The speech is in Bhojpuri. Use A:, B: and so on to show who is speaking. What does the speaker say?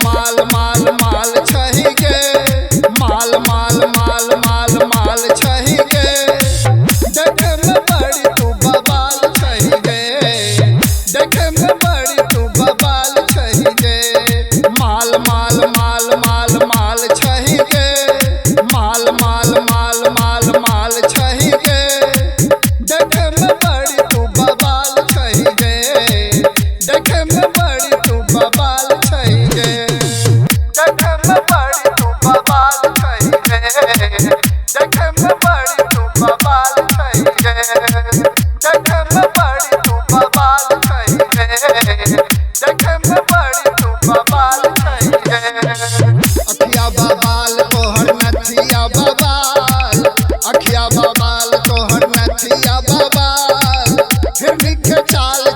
A: माल माल माल छही गे माल माल माल माल माल छही गे देखे में बड़ी तू बवाल छही गे देखे में बड़ी तू बवाल छही गे माल माल माल माल माल छही गे माल माल माल माल माल छही गे देखे में बड़ी तू बवाल छही गे देखे में बड़ी तू बवाल छही गे देखे में बड़ी तू बवाल छही गे देखे में बड़ी तू बवाल छही गे देखे में बड़ी तू बवाल छही गे देखे में बड़ी तू बवाल छही गे अखिया बवाल तोहर नथिया बवाल अखिया बवाल तोहर नथिया बवाल फिर के चाल